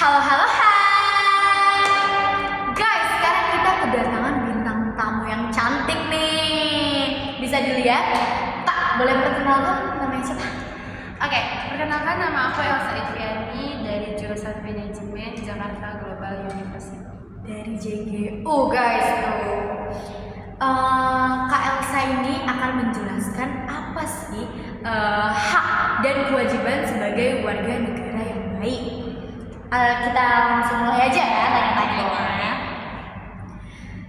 Halo, halo, hai guys, sekarang kita kedatangan bintang tamu yang cantik nih. Bisa dilihat? Tak, boleh perkenalkan namanya siapa? Oke, perkenalkan nama aku Elsa Iviani dari jurusan Manajemen Jakarta Global University. Dari JGU guys tuh. Kak Elsa ini akan menjelaskan apa sih hak dan kewajiban sebagai warga negara yang baik. Kita langsung mulai aja ya tanya-tanyanya.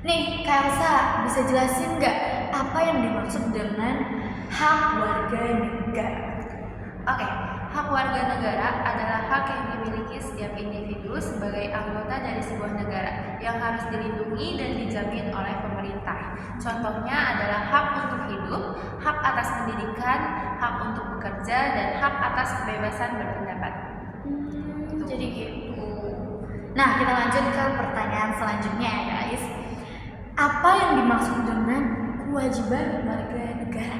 Nih Kak Elsa, bisa jelasin nggak apa yang dimaksud dengan hak warga negara? Oke, hak warga negara adalah hak yang dimiliki setiap individu sebagai anggota dari sebuah negara yang harus dilindungi dan dijamin oleh pemerintah. Contohnya adalah hak untuk hidup, hak atas pendidikan, hak untuk bekerja, dan hak atas kebebasan berpendapat. Jadi gitu. Nah, kita lanjut ke pertanyaan selanjutnya ya guys. Apa yang dimaksud dengan kewajiban warga negara?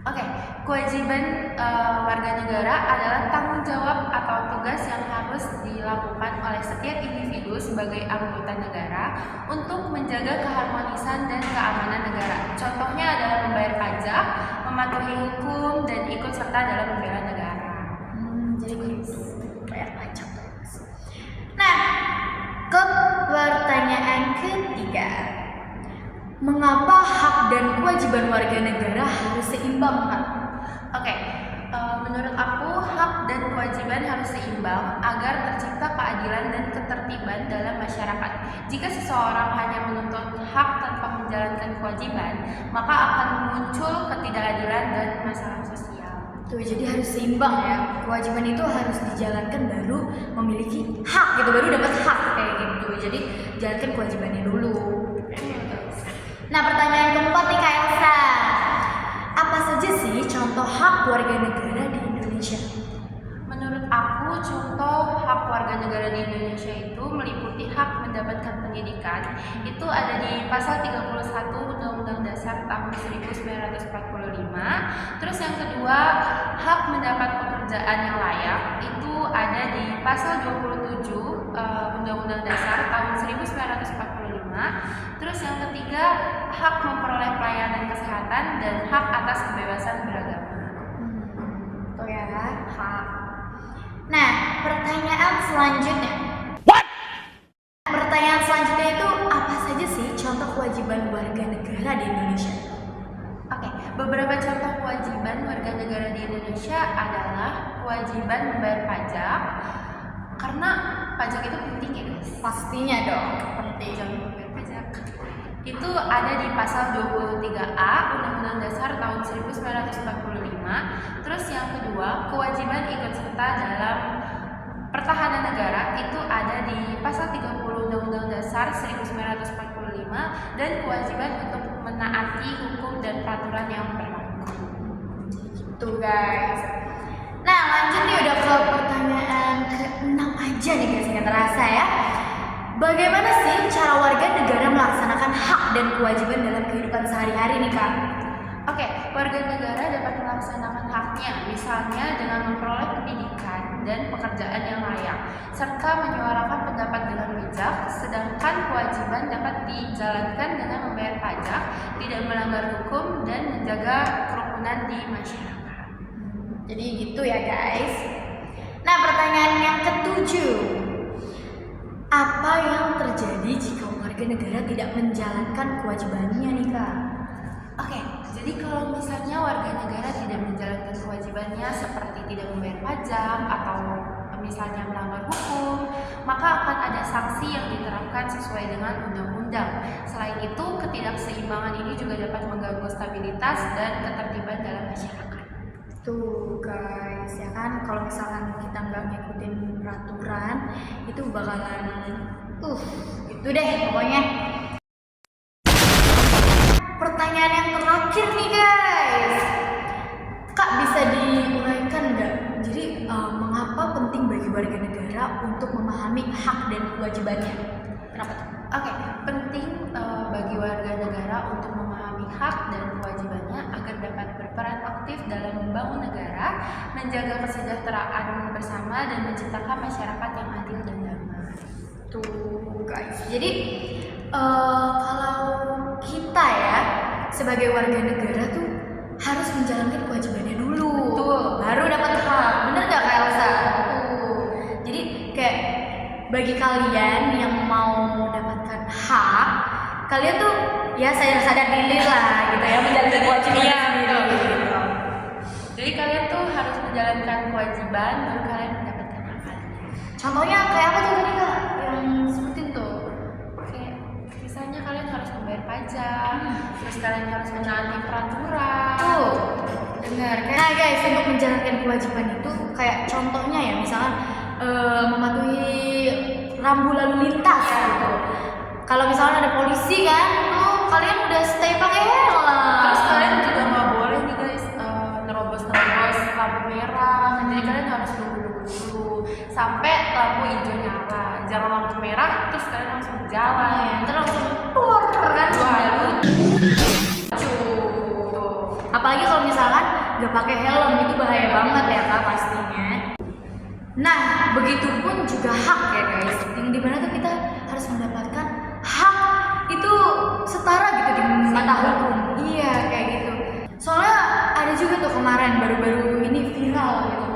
Oke, kewajiban warga negara adalah tanggung jawab atau tugas yang harus dilakukan oleh setiap individu sebagai anggota negara untuk menjaga keharmonisan dan keamanan negara. Contohnya adalah membayar pajak, mematuhi hukum, dan ikut serta dalam membela negara. Jadi bayar pajak. Nah, ke pertanyaan ketiga. Mengapa hak dan kewajiban warga negara harus seimbang, Kak? Oke, menurut aku hak dan kewajiban harus seimbang agar tercipta keadilan dan ketertiban dalam masyarakat. Jika seseorang hanya menuntut hak tanpa menjalankan kewajiban, maka akan muncul ketidakadilan dan masalah sosial. Tuh, jadi harus seimbang ya. Kewajiban itu harus dijalankan baru memiliki hak gitu, baru dapat hak kayak gitu. Jadi jalankan kewajibannya dulu. Nah, pertanyaan keempat nih Kak Elsa. Apa saja sih contoh hak warga negara di Indonesia? Menurut aku, contoh hak warga negara di Indonesia itu meliputi hak mendapatkan pendidikan. Itu ada di pasal 31 Undang-Undang Dasar tahun 1945. Terus yang kedua, hak mendapat pekerjaan yang layak. Itu ada di pasal 27 Undang-Undang Dasar tahun 1945. Terus yang ketiga, hak memperoleh pelayanan kesehatan dan hak atas kebebasan beragama. Tuh ya, hak. Nah, pertanyaan selanjutnya. Pertanyaan selanjutnya itu apa saja sih contoh kewajiban warga negara di Indonesia? Oke, beberapa contoh kewajiban warga negara di Indonesia adalah kewajiban membayar pajak, karena pajak itu penting ya guys. Pastinya dong, penting. Jangan membayar pajak. Itu ada di pasal 23A Undang-Undang Dasar tahun 1945. Terus yang kedua, kewajiban ikut serta dalam pertahanan negara itu ada di pasal 30 Undang-Undang Dasar 1945 dan kewajiban untuk menaati hukum dan peraturan yang berlaku. Tuh guys. Nah, lanjut nih udah ke pertanyaan ke-6 aja nih guys, nggak terasa ya. Bagaimana sih cara warga negara melaksanakan hak dan kewajiban dalam kehidupan sehari-hari nih Kak? Oke, warga negara dapat melaksanakan haknya, misalnya dengan memperoleh pendidikan dan pekerjaan yang layak, serta menyuarakan pendapat dengan bijak, sedangkan kewajiban dapat dijalankan dengan membayar pajak, tidak melanggar hukum, dan menjaga kerukunan di masyarakat. Jadi gitu ya guys. Nah, pertanyaan yang ketujuh. Apa yang terjadi jika warga negara tidak menjalankan kewajibannya nih Kak? Oke, jadi kalau misalnya warga negara tidak menjalankan kewajibannya seperti tidak membayar pajak atau misalnya melanggar hukum, maka akan ada sanksi yang diterapkan sesuai dengan undang-undang. Selain itu, ketidakseimbangan ini juga dapat mengganggu stabilitas dan ketertiban dalam masyarakat. Tuh guys, ya kan kalau misalkan kita nggak ngikutin peraturan itu bakalan gitu deh pokoknya. Pertanyaan yang terakhir nih guys, Kak bisa diuraikan nggak? Jadi mengapa penting bagi warga negara untuk memahami hak dan kewajibannya? Kenapa tuh? Oke, penting bagi warga negara untuk memahami hak dan kewajibannya agar dapat berperan aktif dalam membangun negara, menjaga kesejahteraan bersama, dan menciptakan masyarakat yang adil dan damai. Tuh guys, jadi kalau kita ya sebagai warga negara tuh harus menjalankan kewajibannya dulu. Betul. Baru dapat hak. Bener nggak Kak Elsa? Tuh. Jadi kayak bagi kalian yang mau mendapatkan hak, kalian tuh ya sadar diri lah gitu ya, menjalankan kewajibannya Iya, sendiri. betul. Gitu. Jadi kalian tuh harus menjalankan kewajiban baru kalian mendapatkan hak. Contohnya kayak apa tuh tadi Kak? Yang sebutin tuh. Kayak misalnya kalian harus membayar pajak, terus kalian harus menaati peraturan. Tuh, dengar. Nah guys, untuk menjalankan kewajiban itu kayak contohnya ya, misalkan mematuhi rambu lalu lintas gitu. Kalau misalnya ada polisi kan, tuh kalian udah stay pakai helm. Terus kalian juga nggak boleh nih guys nerobos lampu merah. Jadi kalian harus nunggu dulu sampai lampu hijau nyala. Jangan lampu merah terus kalian langsung jalan. Terus langsung keluar kan? Apalagi kalau misalkan nggak pakai helm itu bahaya banget ya Kak pastinya. Nah, begitupun juga hak ya guys. Yang dimana tuh kita harus mendapatkan hak itu setara gitu di mata hukum. Iya kayak gitu. Soalnya ada juga tuh kemarin baru-baru ini viral gitu.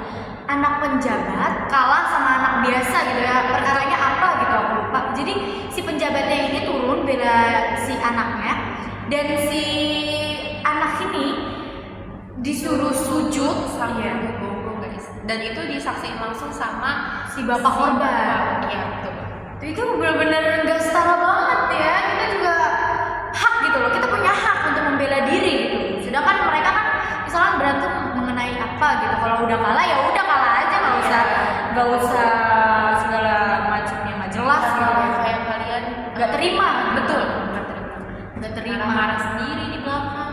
Anak penjabat kalah sama anak biasa gitu ya. Perkaranya apa gitu aku lupa. Jadi si penjabatnya ini turun bela si anaknya dan si anak ini disuruh sujud Sampai gonggong guys. Dan itu disaksikan langsung sama si bapak korban. Iya betul. Itu benar-benar nggak setara banget ya. Kita juga hak gitu loh. Kita punya hak untuk membela diri gitu. Sedangkan mereka kan misalnya berantem mengenai apa gitu. Kalau udah kalah ya udah kalah aja, nggak usah segala macamnya nggak jelas gitu. Kayak kalian Nggak terima. betul. Nggak terima. Marah sendiri di belakang.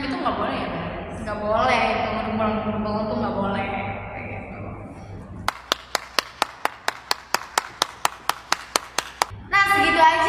Itu nggak boleh ya guys. Nggak boleh. Itu ngomong tuh nggak boleh. Kayak gitu. Nah segitu aja